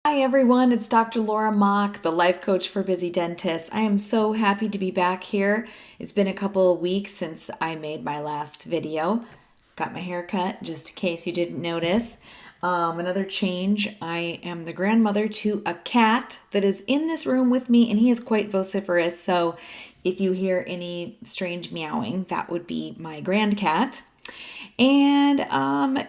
Hi everyone, it's Dr. Laura Mock, the life coach for busy dentists. I am so happy to be back here. It's been a couple of weeks since I made my last video. Got my hair cut, just in case you didn't notice. Another change, I am the grandmother to a cat that is in this room with me, and he is quite vociferous, so if you hear any strange meowing, that would be my grandcat. And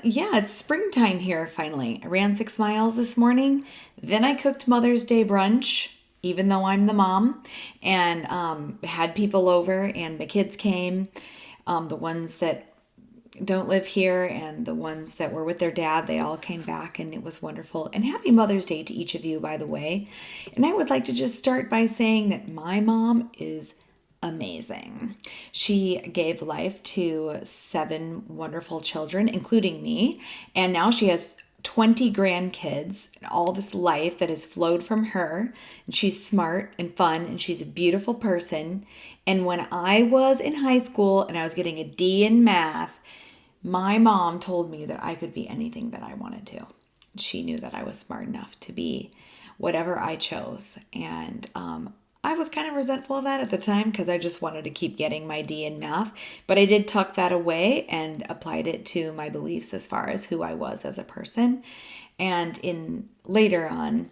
yeah, it's springtime here finally. I ran 6 miles this morning. Then I cooked Mother's Day brunch, even though I'm the mom, and had people over, and my kids came. The ones that don't live here and the ones that were with their dad, they all came back, and it was wonderful. And happy Mother's Day to each of you, by the way. And I would like to just start by saying that my mom is amazing. She gave life to 7 wonderful children, including me, and now she has 20 grandkids and all this life that has flowed from her. And she's smart and fun, and she's a beautiful person. And when I was in high school and I was getting a D in math, my mom told me that I could be anything that I wanted to. She knew that I was smart enough to be whatever I chose. And I was kind of resentful of that at the time because I just wanted to keep getting my D in math. But I did tuck that away and applied it to my beliefs as far as who I was as a person. And in later on,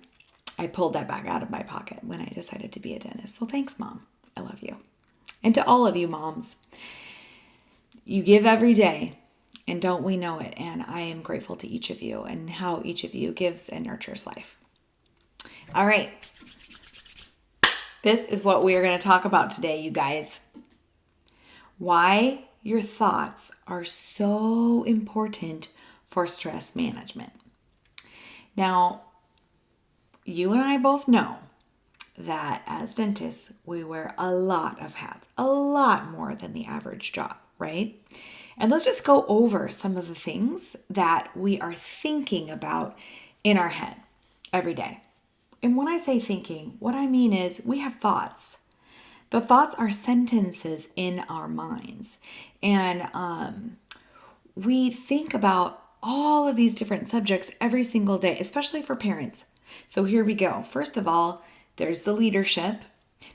I pulled that back out of my pocket when I decided to be a dentist. So thanks, Mom. I love you. And to all of you moms, you give every day. And don't we know it? And I am grateful to each of you and how each of you gives and nurtures life. All right. This is what we are going to talk about today, you guys. Why your thoughts are so important for stress management. Now, you and I both know that as dentists, we wear a lot of hats, a lot more than the average job, right? And let's just go over some of the things that we are thinking about in our head every day. And when I say thinking, what I mean is we have thoughts. The thoughts are sentences in our minds. And we think about all of these different subjects every single day, especially for parents. So here we go. First of all, there's the leadership.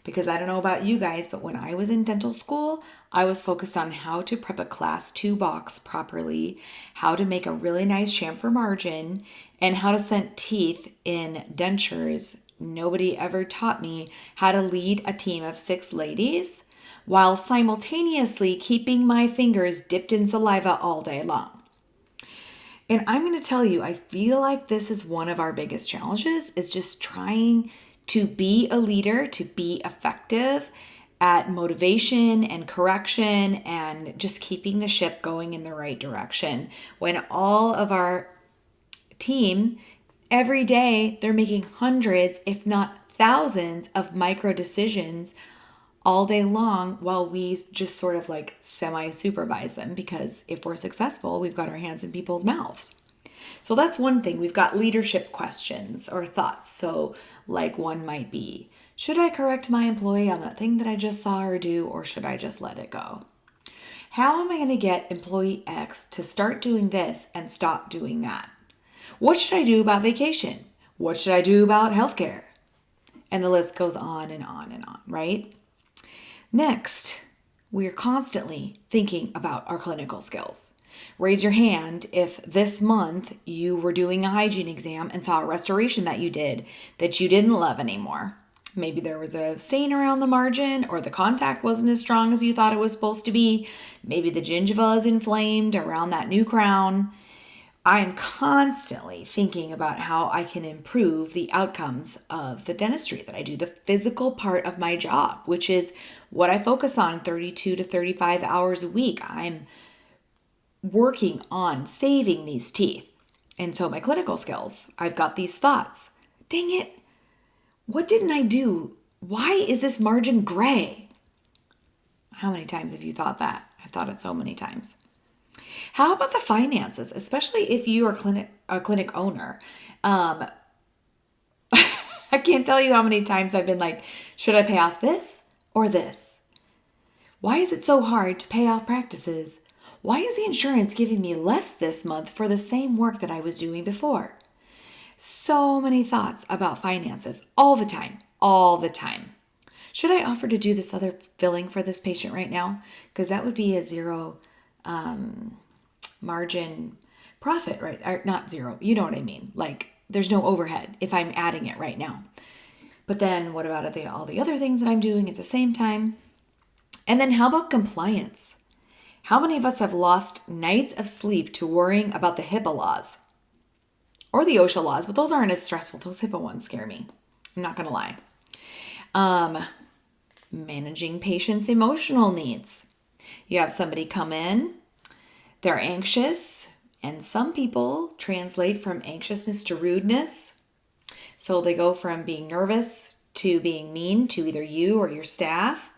Because I don't know about you guys, but when I was in dental school, I was focused on how to prep a class 2 box properly, how to make a really nice chamfer margin, and how to set teeth in dentures. Nobody ever taught me how to lead a team of 6 ladies while simultaneously keeping my fingers dipped in saliva all day long. And I'm going to tell you, I feel like this is one of our biggest challenges, is just trying to be a leader, to be effective at motivation and correction and just keeping the ship going in the right direction. When all of our team, every day, they're making hundreds, if not thousands, of micro decisions all day long while we just sort of like semi-supervise them, because if we're successful, we've got our hands in people's mouths. So that's one thing. We've got leadership questions or thoughts. So like one might be, should I correct my employee on that thing that I just saw her do, or should I just let it go? How am I going to get employee X to start doing this and stop doing that? What should I do about vacation? What should I do about healthcare? And the list goes on and on and on, right? Next, we're constantly thinking about our clinical skills. Raise your hand if this month you were doing a hygiene exam and saw a restoration that you did that you didn't love anymore. Maybe there was a stain around the margin, or the contact wasn't as strong as you thought it was supposed to be. Maybe the gingiva is inflamed around that new crown. I am constantly thinking about how I can improve the outcomes of the dentistry that I do, the physical part of my job, which is what I focus on 32 to 35 hours a week. I'm working on saving these teeth. And so my clinical skills, I've got these thoughts. Dang it, what didn't I do? Why is this margin gray? How many times have you thought that? I've thought it so many times. How about the finances, especially if you are a clinic owner? I can't tell you how many times I've been like, should I pay off this or this? Why is it so hard to pay off practices? Why is the insurance giving me less this month for the same work that I was doing before? So many thoughts about finances all the time, all the time. Should I offer to do this other filling for this patient right now? Because that would be a zero margin profit, right? Or not zero, you know what I mean? Like there's no overhead if I'm adding it right now. But then what about all the other things that I'm doing at the same time? And then how about compliance? How many of us have lost nights of sleep to worrying about the HIPAA laws or the OSHA laws? But those aren't as stressful. Those HIPAA ones scare me. I'm not going to lie. Managing patients' emotional needs. You have somebody come in, they're anxious, and some people translate from anxiousness to rudeness. So they go from being nervous to being mean to either you or your staff,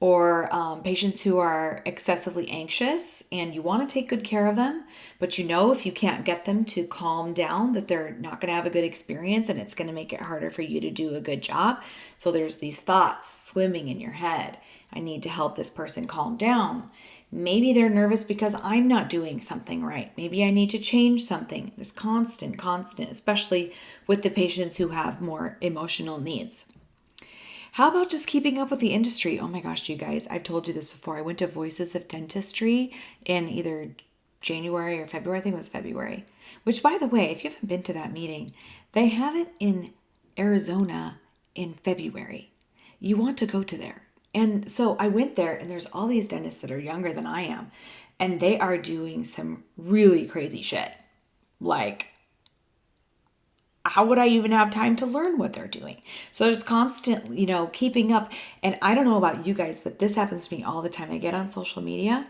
or patients who are excessively anxious and you want to take good care of them, but you know if you can't get them to calm down that they're not going to have a good experience and it's going to make it harder for you to do a good job. So there's these thoughts swimming in your head. I need to help this person calm down. Maybe they're nervous because I'm not doing something right. Maybe I need to change something. This constant, especially with the patients who have more emotional needs. How about just keeping up with the industry? Oh my gosh, you guys, I've told you this before. I went to Voices of Dentistry in either January or February. I think it was February. Which, by the way, if you haven't been to that meeting, they have it in Arizona in February. You want to go to there. And so I went there, and there's all these dentists that are younger than I am, and they are doing some really crazy shit. Like, how would I even have time to learn what they're doing? So there's constant, keeping up. And I don't know about you guys, but this happens to me all the time. I get on social media.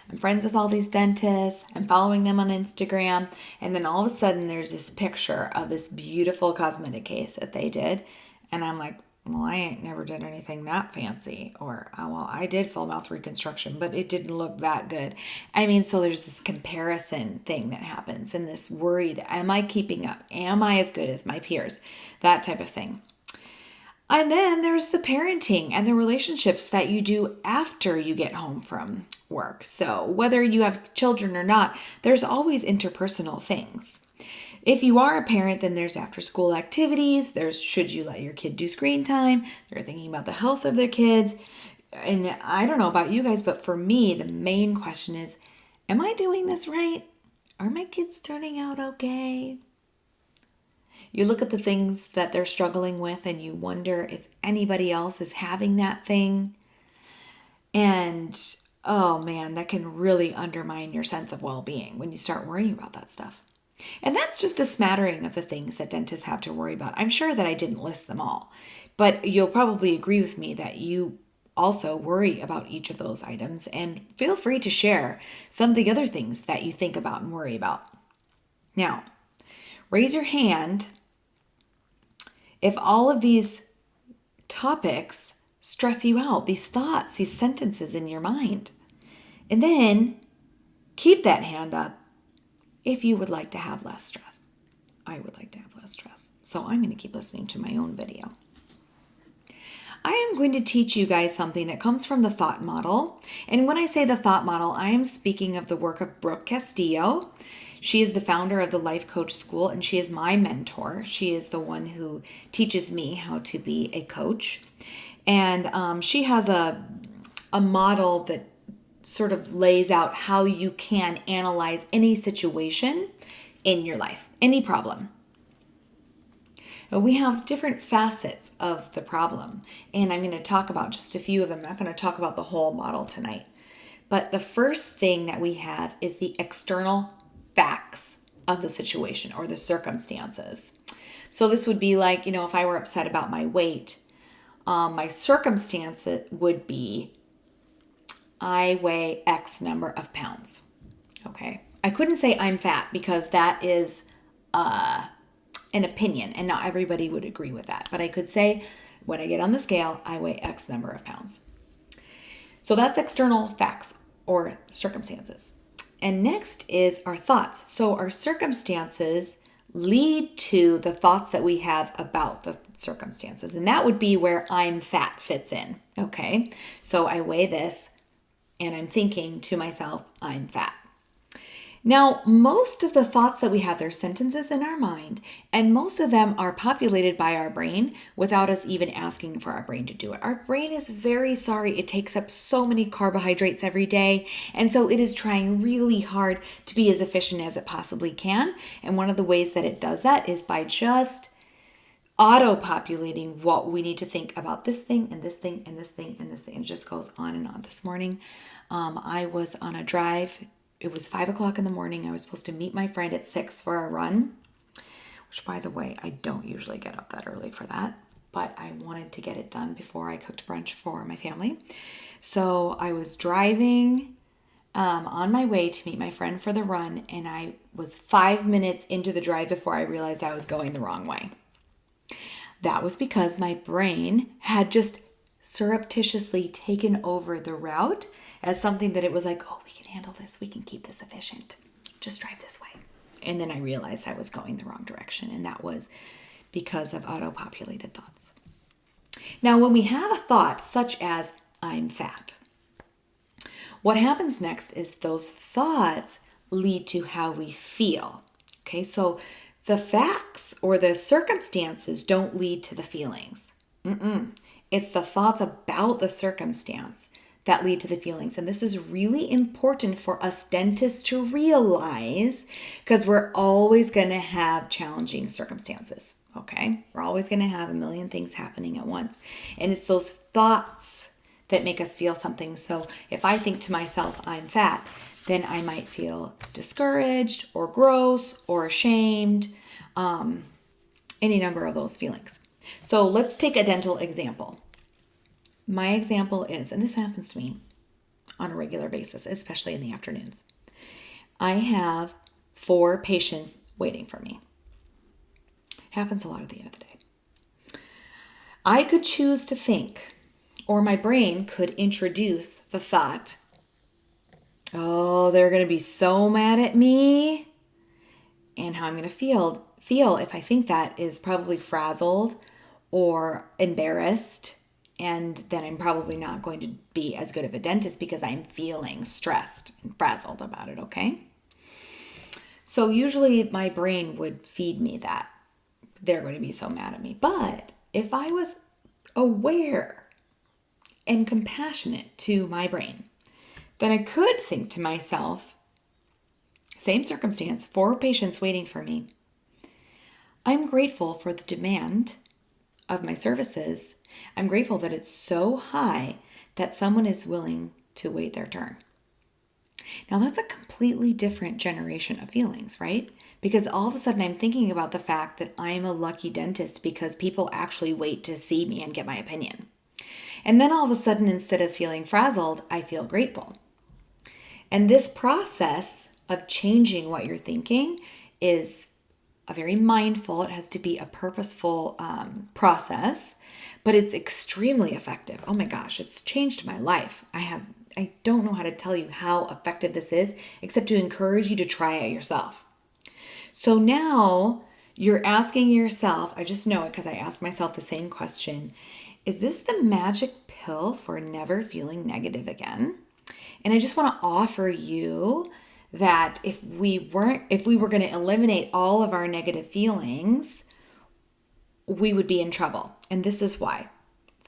I'm friends with all these dentists. I'm following them on Instagram. And then all of a sudden there's this picture of this beautiful cosmetic case that they did. And I'm like, well, I ain't never did anything that fancy. Or, oh, well, I did full mouth reconstruction, but it didn't look that good. I mean, so there's this comparison thing that happens and this worry that, am I keeping up? Am I as good as my peers? That type of thing. And then there's the parenting and the relationships that you do after you get home from work. So whether you have children or not, there's always interpersonal things. If you are a parent, then there's after school activities. There's should you let your kid do screen time? They're thinking about the health of their kids. And I don't know about you guys, but for me, the main question is, am I doing this right? Are my kids turning out okay? You look at the things that they're struggling with and you wonder if anybody else is having that thing. And oh man, that can really undermine your sense of well-being when you start worrying about that stuff. And that's just a smattering of the things that dentists have to worry about. I'm sure that I didn't list them all, but you'll probably agree with me that you also worry about each of those items, and feel free to share some of the other things that you think about and worry about. Now, raise your hand if all of these topics stress you out, these thoughts, these sentences in your mind. And then keep that hand up if you would like to have less stress. I would like to have less stress. So I'm going to keep listening to my own video. I am going to teach you guys something that comes from the thought model. And when I say the thought model, I am speaking of the work of Brooke Castillo. She is the founder of the Life Coach School, and she is my mentor. She is the one who teaches me how to be a coach. And she has a model that sort of lays out how you can analyze any situation in your life, any problem. We have different facets of the problem, and I'm going to talk about just a few of them. I'm not going to talk about the whole model tonight. But the first thing that we have is the external facts of the situation or the circumstances. So this would be like, if I were upset about my weight, my circumstance would be I weigh X number of pounds. Okay. I couldn't say I'm fat because that is an opinion and not everybody would agree with that. But I could say when I get on the scale, I weigh X number of pounds. So that's external facts or circumstances. And next is our thoughts. So our circumstances lead to the thoughts that we have about the circumstances. And that would be where I'm fat fits in. Okay. So I weigh this and I'm thinking to myself, I'm fat. Now, most of the thoughts that we have, they're sentences in our mind, and most of them are populated by our brain without us even asking for our brain to do it. Our brain is very sorry. It takes up so many carbohydrates every day, and so it is trying really hard to be as efficient as it possibly can. And one of the ways that it does that is by just auto-populating what we need to think about this thing and this thing and this thing and this thing. And it just goes on and on. This morning, I was on a drive. It was 5 o'clock in the morning. I was supposed to meet my friend at 6 for a run, which, by the way, I don't usually get up that early for that, but I wanted to get it done before I cooked brunch for my family. So I was driving on my way to meet my friend for the run, and I was 5 minutes into the drive before I realized I was going the wrong way. That was because my brain had just surreptitiously taken over the route as something that it was like, oh, we can handle this. We can keep this efficient. Just drive this way. And then I realized I was going the wrong direction. And that was because of auto-populated thoughts. Now, when we have a thought such as, I'm fat, what happens next is those thoughts lead to how we feel. Okay, so the facts or the circumstances don't lead to the feelings. It's the thoughts about the circumstance that lead to the feelings. And this is really important for us dentists to realize, because we're always going to have challenging circumstances. Okay, we're always going to have a million things happening at once. And it's those thoughts that make us feel something. So if I think to myself, I'm fat, then I might feel discouraged or gross or ashamed, any number of those feelings. So let's take a dental example. My example is, and this happens to me on a regular basis, especially in the afternoons. I have 4 patients waiting for me. Happens a lot at the end of the day. I could choose to think, or my brain could introduce the thought, oh, they're going to be so mad at me. And how I'm going to feel if I think that is probably frazzled or embarrassed. And then I'm probably not going to be as good of a dentist because I'm feeling stressed and frazzled about it, okay? So usually my brain would feed me that they're going to be so mad at me. But if I was aware and compassionate to my brain, then I could think to myself, same circumstance, 4 patients waiting for me. I'm grateful for the demand of my services. I'm grateful that it's so high that someone is willing to wait their turn. Now that's a completely different generation of feelings, right? Because all of a sudden I'm thinking about the fact that I'm a lucky dentist because people actually wait to see me and get my opinion. And then all of a sudden, instead of feeling frazzled, I feel grateful. And this process of changing what you're thinking is a very mindful, it has to be a purposeful process, but it's extremely effective. Oh my gosh, it's changed my life. I don't know how to tell you how effective this is, except to encourage you to try it yourself. So now you're asking yourself, I just know it because I ask myself the same question, is this the magic pill for never feeling negative again? And I just want to offer you that if we were going to eliminate all of our negative feelings, we would be in trouble. And this is why.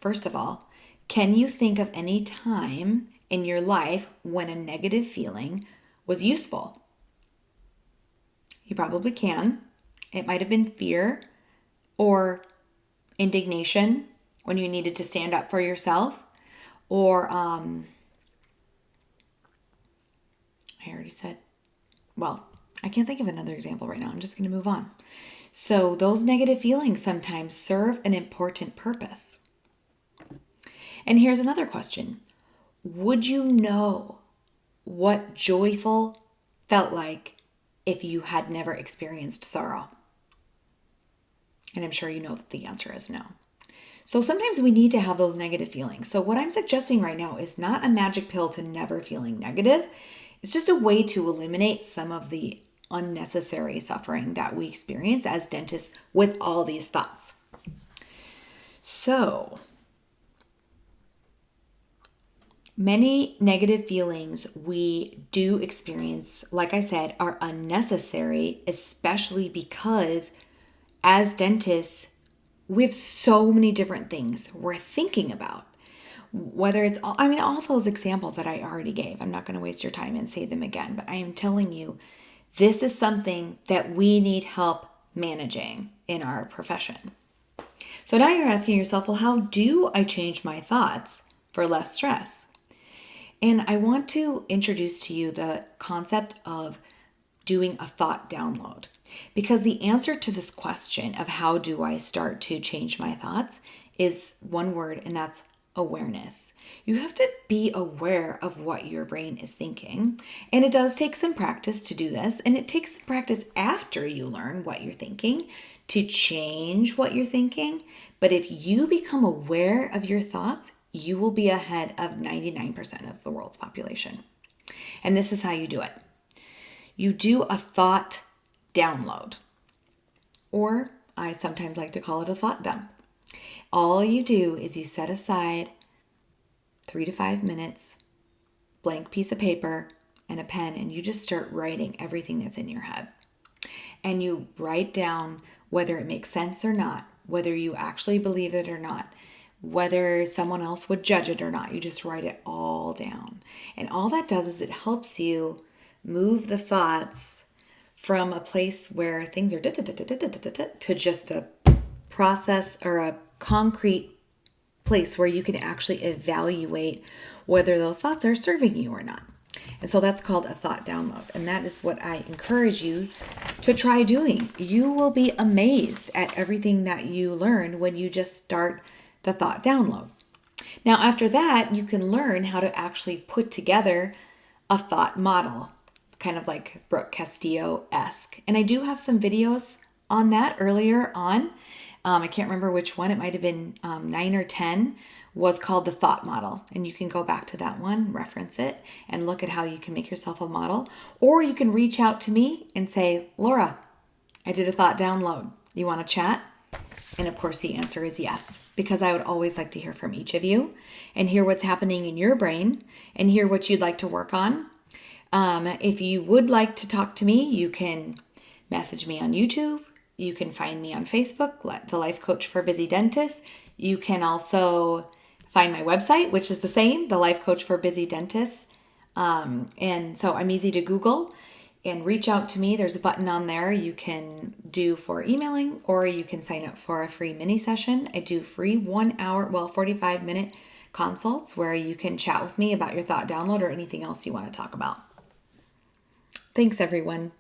First of all, can you think of any time in your life when a negative feeling was useful? You probably can. It might have been fear or indignation when you needed to stand up for yourself, or I already said, well, I can't think of another example right now. I'm just going to move on. So those negative feelings sometimes serve an important purpose. And here's another question. Would you know what joyful felt like if you had never experienced sorrow? And I'm sure you know that the answer is no. So sometimes we need to have those negative feelings. So what I'm suggesting right now is not a magic pill to never feeling negative. It's just a way to eliminate some of the unnecessary suffering that we experience as dentists with all these thoughts. So Many negative feelings we do experience, like I said, are unnecessary, especially because as dentists, we have so many different things we're thinking about. Whether it's all those examples that I already gave. I'm not going to waste your time and say them again, but I am telling you, this is something that we need help managing in our profession. So now you're asking yourself, well, how do I change my thoughts for less stress? And I want to introduce to you the concept of doing a thought download. Because the answer to this question of how do I start to change my thoughts is one word, and that's awareness. You have to be aware of what your brain is thinking. And it does take some practice to do this. And it takes some practice after you learn what you're thinking to change what you're thinking. But if you become aware of your thoughts, you will be ahead of 99% of the world's population. And this is how you do it. You do a thought download, or I sometimes like to call it a thought dump. All you do is you set aside 3 to 5 minutes, blank piece of paper and a pen, and you just start writing everything that's in your head. And you write down whether it makes sense or not, whether you actually believe it or not, whether someone else would judge it or not. You just write it all down. And all that does is it helps you move the thoughts from a place where things are to just a process or a concrete place where you can actually evaluate whether those thoughts are serving you or not. And so that's called a thought download. And that is what I encourage you to try doing. You will be amazed at everything that you learn when you just start the thought download. Now, after that, you can learn how to actually put together a thought model, kind of like Brooke Castillo-esque. And I do have some videos on that earlier on. I can't remember which one. It might have been 9 or 10, was called the thought model. And you can go back to that one, reference it, and look at how you can make yourself a model. Or you can reach out to me and say, Laura, I did a thought download. You want to chat? And of course, the answer is yes, because I would always like to hear from each of you and hear what's happening in your brain and hear what you'd like to work on. If you would like to talk to me, you can message me on YouTube. You can find me on Facebook, The Life Coach for Busy Dentists. You can also find my website, which is the same, The Life Coach for Busy Dentists. And so I'm easy to Google and reach out to me. There's a button on there you can do for emailing, or you can sign up for a free mini session. I do free 45-minute consults where you can chat with me about your thought download or anything else you want to talk about. Thanks, everyone.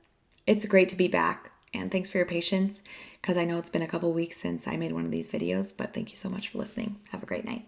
It's great to be back. And thanks for your patience, because I know it's been a couple weeks since I made one of these videos, but thank you so much for listening. Have a great night.